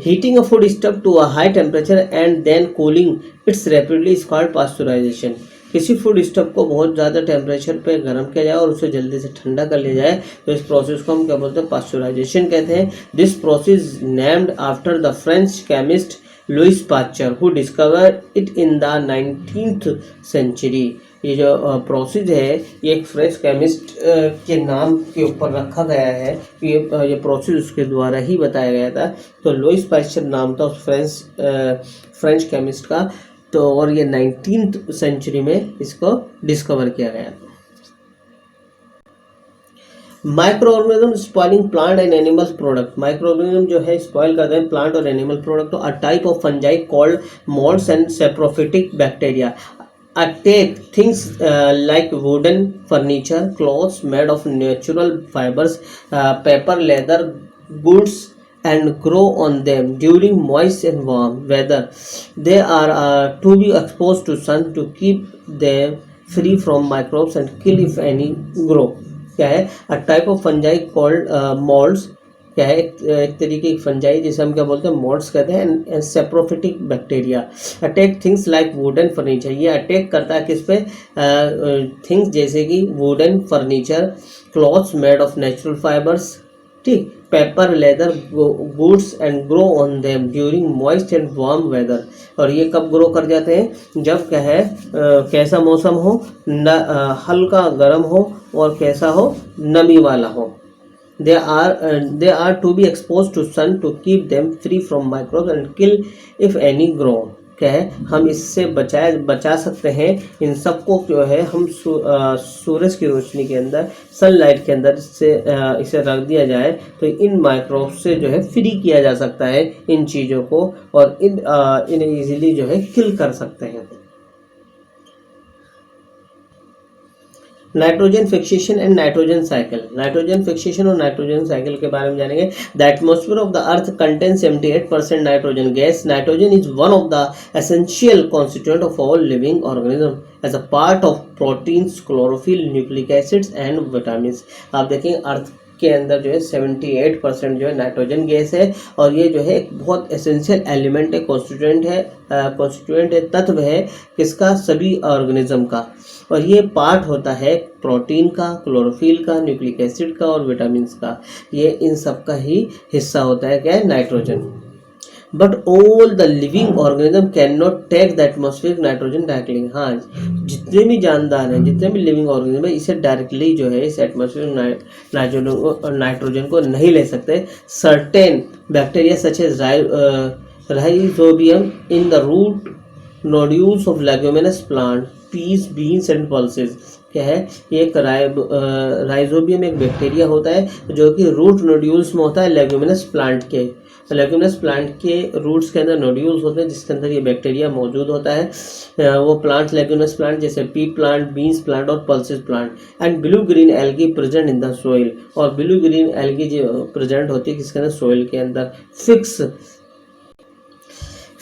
S1: Heating a food stuff to a high temperature and then cooling its rapidly is called pasteurisation. किसी फूड स्टफ को बहुत ज़्यादा टेम्परेचर पे गर्म किया जाए और उसे जल्दी से ठंडा कर लिया जाए तो इस प्रोसेस को हम क्या बोलते हैं, पास्चराइजेशन कहते हैं। This process named after the French chemist Louis Pasteur who discovered it in the 19th century. ये जो प्रोसेस है ये एक फ्रेंच केमिस्ट के नाम के ऊपर रखा गया है, ये प्रोसेस उसके द्वारा ही बताया गया था। तो लुइस पास्चर नाम था उस फ्रेंच केमिस्ट का, तो और ये 19th सेंचुरी में इसको डिस्कवर किया गया। Micro organism spoiling plant and animals product. Micro organism जो है स्पॉइल करते हैं प्लांट और एनिमल प्रोडक्ट। तो a type of fungi called moulds and saprophytic bacteria attack things like wooden furniture, clothes made of natural fibers, paper, leather, goods and grow on them during moist and warm weather. They are to be exposed to sun to keep them free from microbes and kill if any grow. क्या है, a type of fungi called molds। क्या है, एक तरीके की फंजाई जिसे हम क्या बोलते हैं, मोल्ड्स कहते हैं। Saprophytic bacteria attack things like wooden furniture. ये अटैक करता है किस पे, थिंग्स जैसे कि wooden furniture, clothes made of natural fibres, ठीक, paper, leather, goods and grow on them during moist and warm weather. और ये कब ग्रो कर जाते हैं, जब क्या है कैसा मौसम हो, हल्का गर्म हो और कैसा हो, नमी वाला हो। They are to be exposed to sun to keep them free from microbes and kill if any grow। क्या है, हम इससे बचा सकते हैं इन सबको जो है हम सूरज की रोशनी के अंदर, सनलाइट के अंदर से इसे रख दिया जाए तो इन माइक्रोब से जो है फ्री किया जा सकता है इन चीज़ों को, और इन्हें इजीली जो है किल कर सकते हैं। Nitrogen fixation and nitrogen cycle. Nitrogen fixation और नाइट्रोजन साइकिल के बारे में जानेंगे। The atmosphere of the earth contains 78% nitrogen gas. Nitrogen is one of the essential constituent of all living organism as a part of proteins, chlorophyll, nucleic acids and vitamin. आप देखेंगे अर्थ के अंदर जो है 78% जो है नाइट्रोजन गैस है, और ये जो है एक बहुत एसेंशियल एलिमेंट है, कॉन्स्टिट्यूएंट है, तत्व है किसका, सभी ऑर्गेनिज्म का। और ये पार्ट होता है प्रोटीन का, क्लोरोफिल का, न्यूक्लिक एसिड का और विटामिन का। ये इन सब का ही हिस्सा होता है क्या है, nitrogen. But all the living organism can not take the atmospheric nitrogen directly. हाँ, जितने भी जानदार हैं, जितने भी लिविंग ऑर्गेनिज्म है, इसे डायरेक्टली जो है इस एटमॉस्फेरिक नाइट्रोजन को नहीं ले सकते। Certain bacteria such as rhizobium in the root nodules of leguminous plant, peas, beans and pulses. क्या है? एक राइजोबियम एक बैक्टीरिया होता है जो कि रूट नोड्यूल्स में होता है लेग्यूमिनस प्लांट के। लेग्यूमिनस प्लांट के रूट्स के अंदर नोड्यूल्स होते हैं जिसके अंदर ये बैक्टीरिया मौजूद होता है। वो प्लांट लेग्यूमिनस प्लांट जैसे पी प्लांट, बीन्स प्लांट और pulses plant. And blue green algae present in the soil, और ब्लू ग्रीन एल्गी जो प्रेजेंट होती है किसके अंदर? सोइल के अंदर।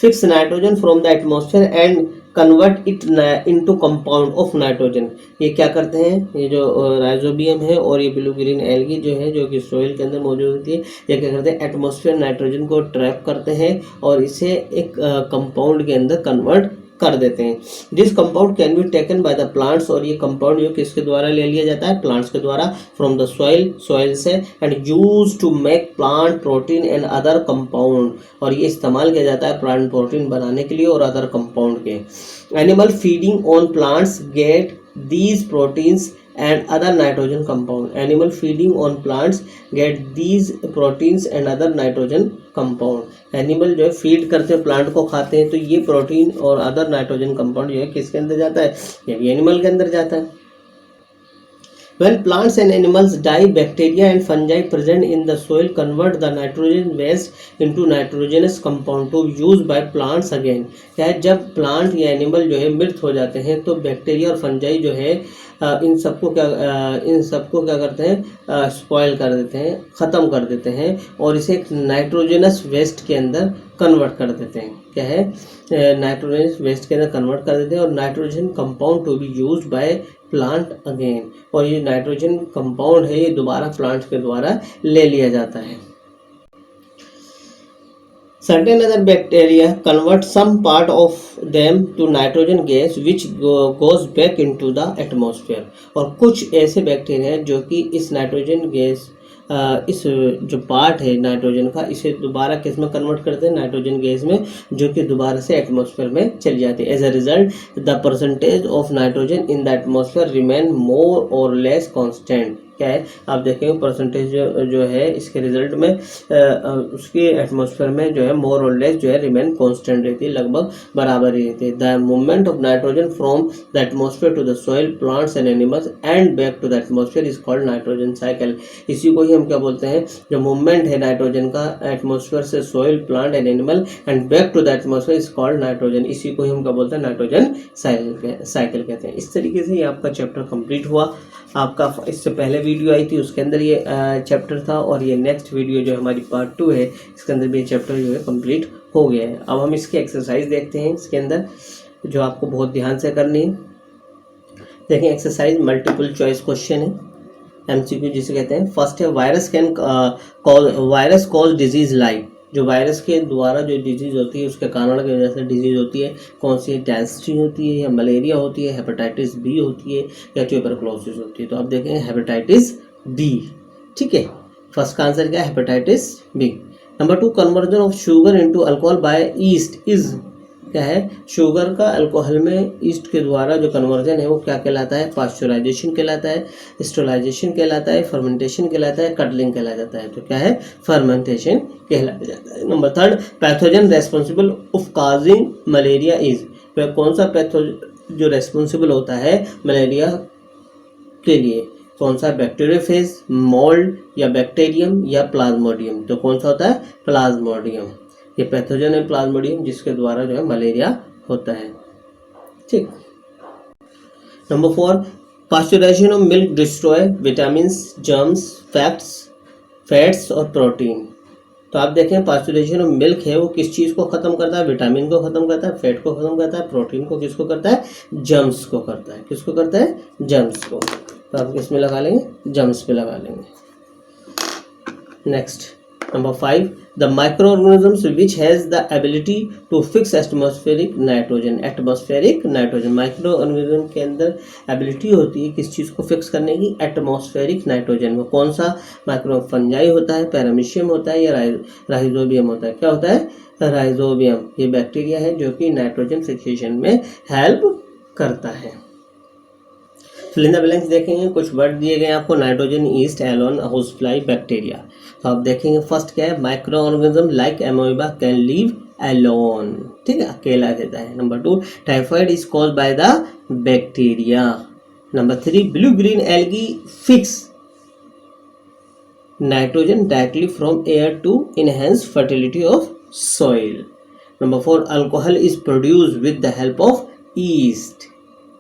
S1: Fix nitrogen from the atmosphere and convert it into compound of nitrogen. ये क्या करते हैं? ये जो राइजोबियम है और ये ब्लू ग्रीन एल्गी जो है जो कि सोइल के अंदर मौजूद होती है, ये क्या करते हैं? एटमॉस्फेयर नाइट्रोजन को ट्रैप करते हैं और इसे एक कंपाउंड के अंदर कन्वर्ट कर देते हैं। This compound can be taken by the plants, और ये कंपाउंड जो किसके द्वारा ले लिया जाता है? प्लांट्स के द्वारा। फ्रॉम द सॉइल से, and use to make plant protein and other compound, और ये इस्तेमाल किया जाता है प्लांट प्रोटीन बनाने के लिए और अदर कंपाउंड के। Animal feeding on plants get these proteins and other nitrogen compound. Animal feeding on plants get these proteins and other nitrogen compound. Animal जो है फीड करते हैं, प्लांट को खाते हैं, तो ये प्रोटीन और अदर नाइट्रोजन कंपाउंड जो है किसके अंदर जाता है? ये भी एनिमल के अंदर जाता है। When plants and animals die, bacteria and fungi present in the soil convert the nitrogen waste into nitrogenous compound to use by plants again. क्या है? जब प्लांट या एनिमल जो है मृत हो जाते हैं तो बैक्टीरिया और फंजाई जो है इन सबको क्या करते हैं? स्पॉइल कर देते हैं, ख़त्म कर देते हैं और इसे एक नाइट्रोजनस वेस्ट के अंदर कन्वर्ट कर देते हैं। क्या है? नाइट्रोजनस वेस्ट के अंदर कन्वर्ट कर देते हैं और nitrogen compound to be use by plant again, और ये नाइट्रोजन कंपाउंड है ये दोबारा प्लांट के द्वारा ले लिया जाता है। Certain other bacteria convert some part of them to nitrogen gas which goes back into the atmosphere. और कुछ ऐसे बैक्टीरिया हैं जो कि इस नाइट्रोजन गैस इस जो पार्ट है नाइट्रोजन का, इसे दोबारा किस में कन्वर्ट करते हैं? नाइट्रोजन गैस में, जो कि दोबारा से एटमॉस्फेयर में चली जाती है। As a result the percentage of nitrogen in the atmosphere remain more or less constant. क्या है? आप देखेंगे परसेंटेज जो है इसके रिजल्ट में उसके एटमॉस्फेयर में जो है मोर और लेस जो है रिमेन कांस्टेंट रहती है, लगभग बराबर ही रहती है। The movement of nitrogen from the atmosphere to the soil, plants and animals and back to the atmosphere is called nitrogen cycle. इसी को ही हम क्या बोलते हैं? जो मूवमेंट है नाइट्रोजन का एटमॉस्फेयर से soil, plant and animal and back to the atmosphere is called nitrogen. इसी को ही हम क्या बोलते हैं? नाइट्रोजन साइकिल कहते हैं। इस तरीके से ये आपका चैप्टर कंप्लीट हुआ। आपका इससे पहले वीडियो आई थी उसके अंदर ये चैप्टर था, और ये नेक्स्ट वीडियो जो हमारी पार्ट 2 है इसके अंदर भी चैप्टर जो है कंप्लीट हो गया है। अब हम इसकी एक्सरसाइज देखते हैं इसके अंदर, जो आपको बहुत ध्यान से करनी है। देखें एक्सरसाइज मल्टीपल चॉइस क्वेश्चन है, एमसीक्यू जिसे कहते हैं। फर्स्ट है वायरस कॉज डिजीज लाइक। जो वायरस के द्वारा जो डिजीज़ होती है उसके कारण की वजह से डिजीज़ होती है, कौन सी? डेंसिटी होती है या मलेरिया होती है, हेपेटाइटिस बी होती है या ट्यूबरकुलोसिस होती है। तो आप देखेंगे हेपेटाइटिस बी। ठीक है, फर्स्ट का आंसर क्या है? Hepatitis B. Number 2, conversion of sugar into alcohol by yeast is. क्या है? शुगर का अल्कोहल में ईस्ट के द्वारा जो कन्वर्जन है वो क्या कहलाता है? पास्चराइजेशन कहलाता है, स्टोलाइजेशन कहलाता है, फर्मेंटेशन कहलाता है, कटलिंग कहलाया जाता है। तो क्या है? फर्मेंटेशन कहलाया जाता है। Number 3, pathogen responsible of causing malaria is. कौन सा पैथोजन जो रेस्पॉन्सिबल होता है मलेरिया के लिए? कौन सा? बैक्टीरियोफेज, मोल्ड या बैक्टीरियम या प्लाज्मोडियम। तो कौन सा होता है? प्लाज्मोडियम। ये पैथोजन है प्लाज्मोडियम जिसके द्वारा जो है मलेरिया होता है। ठीक। Number 4, pasteurisation of milk destroy vitamin, germs, fats और प्रोटीन। तो आप देखें पास्चराइजेशन ऑफ मिल्क है वो किस चीज़ को ख़त्म करता है? विटामिन को ख़त्म करता है, फैट को ख़त्म करता है, प्रोटीन को किसको करता है? जर्म्स को करता है। किसको करता है? जर्म्स को। तो आप किस में लगा लेंगे? जर्म्स पे लगा लेंगे। Next number 5, the micro organisms which has the ability to fix atmospheric nitrogen. Atmospheric nitrogen, micro organism के अंदर एबिलिटी होती है किस चीज़ को फिक्स करने की? एटमॉस्फेरिक नाइट्रोजन को। कौन सा? माइक्रो फंजाई होता है, पैरामीशियम होता है या राइजोबियम होता है? क्या होता है? राइजोबियम। ये बैक्टीरिया है जो कि नाइट्रोजन फिक्सेशन में हेल्प करता है। फिल इन द ब्लैंक्स देखेंगे, कुछ वर्ड दिए गए हैं आपको, nitrogen, yeast, alone, house fly, bacteria. तो आप देखेंगे फर्स्ट क्या है, micro organism like amoeba can live alone, ठीक है, अकेला रहता है। Number 2, typhoid is caused by the bacteria. Number 3, blue green algae fix nitrogen directly from air to enhance fertility of soil. Number 4, alcohol is produce with the help of yeast,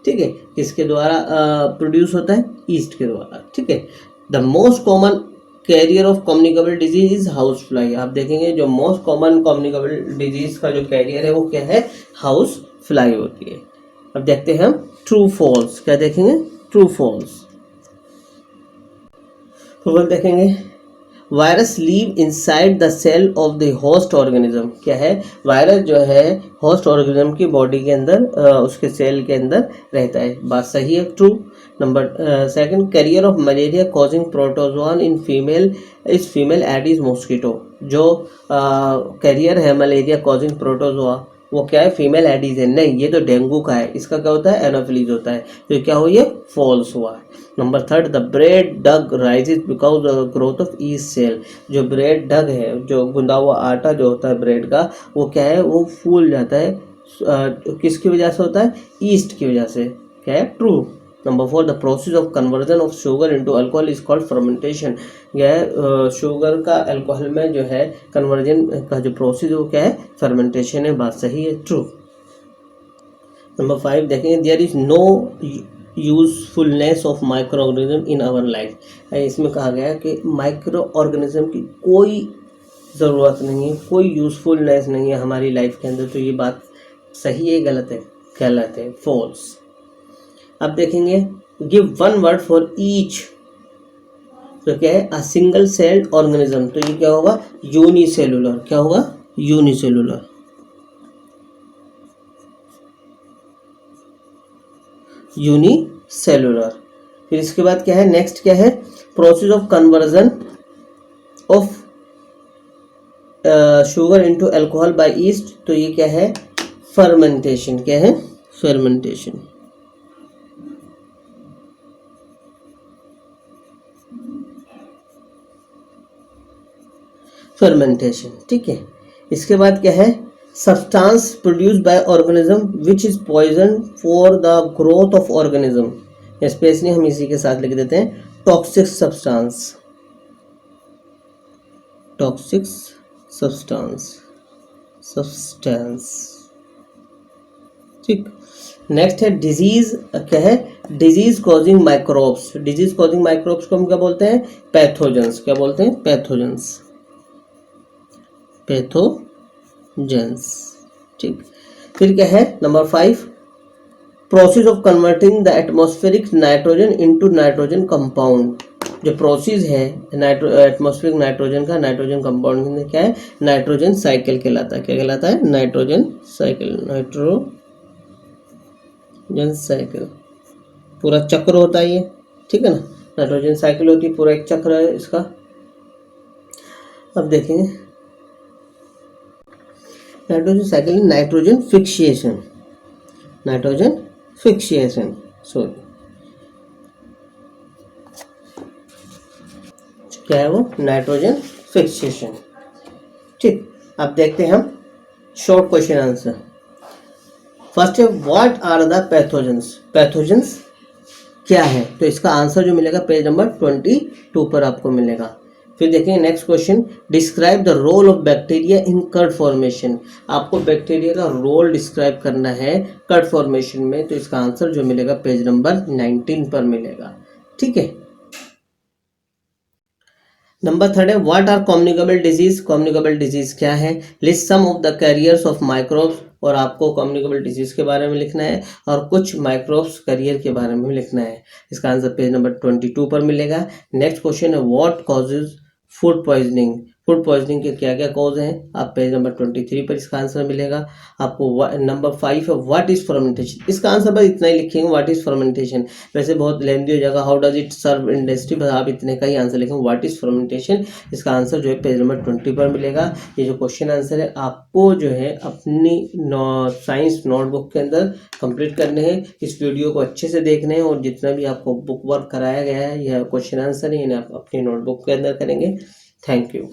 S1: ठीक है, किसके द्वारा प्रोड्यूस होता है, ईस्ट के द्वारा, ठीक है। The most common carrier of communicable disease is house fly. आप देखेंगे जो मोस्ट कॉमन कम्युनिकेबल डिजीज का जो कैरियर है वो क्या है, हाउस फ्लाई होती है। अब देखते हैं हम ट्रू फॉल्स, क्या देखेंगे, ट्रू फॉल्स। तो देखेंगे virus live inside the cell of the host organism, क्या है, वायरस जो है होस्ट ऑर्गेनिज्म की बॉडी के अंदर उसके सेल के अंदर रहता है, बात सही है, true. Number 2, carrier of malaria causing protozoan in female is female Aedes mosquito. जो कैरियर है मलेरिया कॉजिंग प्रोटोजोआ वो क्या है, फीमेल एडिस है, नहीं ये तो डेंगू का है, इसका क्या होता है, एनोफिलीज होता है, तो क्या हो, ये फॉल्स हुआ है। Number 3, the bread dough rises because the growth of yeast cell. जो ब्रेड डग है, जो गुंदा हुआ आटा जो होता है ब्रेड का, वो क्या है, वो फूल जाता है, किसकी वजह से होता है, ईस्ट की वजह से, क्या है, true. Number 4, the process of conversion of sugar into alcohol is called fermentation. यह शुगर का अल्कोहल में जो है कन्वर्जन का जो प्रोसेस वो क्या है, फर्मेंटेशन है, बात सही है, ट्रू। नंबर 5 देखेंगे, there is no usefulness of micro organism in our life. इसमें कहा गया है कि माइक्रो ऑर्गेनिज्म की कोई ज़रूरत नहीं है, कोई यूजफुलनेस नहीं है हमारी लाइफ के अंदर, तो ये बात सही है, गलत है, गलत है, फॉल्स। अब देखेंगे, give one word for each, तो क्या है, अ सिंगल सेल्ड ऑर्गेनिज्म, तो ये क्या होगा, यूनिसेलुलर, क्या होगा, यूनिसेलुलर, यूनिसेलुलर। फिर इसके बाद क्या है, नेक्स्ट क्या है, process of conversion of sugar into alcohol by yeast, तो ये क्या है, फर्मेंटेशन, क्या है, फर्मेंटेशन। फर्मेंटेशन, ठीक है। इसके बाद क्या है, substance produced by organism which is poison for the growth of organism, specially हम इसी के साथ लिख देते हैं, toxic substance, toxic substance, substance, ठीक। नेक्स्ट है डिजीज, क्या है, disease causing microbes. Disease causing microbes को हम क्या बोलते हैं, पैथोजेंस, क्या बोलते हैं, पैथोजेंस, पैथोजेंस, ठीक। फिर क्या है, number 5, process of converting the atmospheric nitrogen into nitrogen compound. जो प्रोसेस है एटमॉस्फेरिक नाइट्रोजन का नाइट्रोजन कंपाउंड में क्या है, नाइट्रोजन साइकिल कहलाता है, क्या कहलाता है, नाइट्रोजन साइकिल, नाइट्रोजन साइकिल, पूरा चक्र होता है ये, ठीक है ना, नाइट्रोजन साइकिल होती है, पूरा एक चक्र है इसका। अब देखेंगे nitrogen cycle, nitrogen fixation, nitrogen fixation, sorry, क्या है वो, नाइट्रोजन फिक्सिएशन, ठीक। अब देखते हैं हम शॉर्ट क्वेश्चन आंसर। फर्स्ट है, what are the pathogens, pathogens क्या है, तो इसका आंसर जो मिलेगा पेज नंबर 22 पर आपको मिलेगा। फिर देखेंगे next question, describe the role of bacteria in curd formation. आपको बैक्टीरिया का रोल डिस्क्राइब करना है कर्ड फॉर्मेशन में, तो इसका आंसर जो मिलेगा पेज नंबर 19 पर मिलेगा, ठीक है। नंबर 3 है, what are communicable disease. Communicable disease क्या है, list some of the carriers of microbes, और आपको कम्युनिकेबल डिजीज के बारे में लिखना है और कुछ माइक्रोब्स कैरियर के बारे में लिखना है। इसका आंसर पेज नंबर 22 पर मिलेगा। नेक्स्ट क्वेश्चन है, what causes food poisoning. Food poisoning के क्या क्या कॉज हैं, आप पेज नंबर 23 पर इसका आंसर मिलेगा आपको। नंबर 5 है व्हाट इज फर्मेंटेशन, इसका आंसर बस इतना ही लिखेंगे व्हाट इज फर्मेंटेशन, वैसे बहुत लेंथी हो जाएगा। How does it serve industry, बस आप इतने का ही आंसर लिखेंगे व्हाट इज फर्मेंटेशन, इसका आंसर जो है पेज नंबर 20 पर मिलेगा। ये जो क्वेश्चन आंसर है आपको जो है अपनी साइंस नोटबुक के अंदर कंप्लीट करने हैं। इस वीडियो को अच्छे से देखने हैं और जितना भी आपको बुक वर्क कराया गया है यह क्वेश्चन आंसर है इन्हें आप अपनी नोटबुक के अंदर करेंगे। Thank you.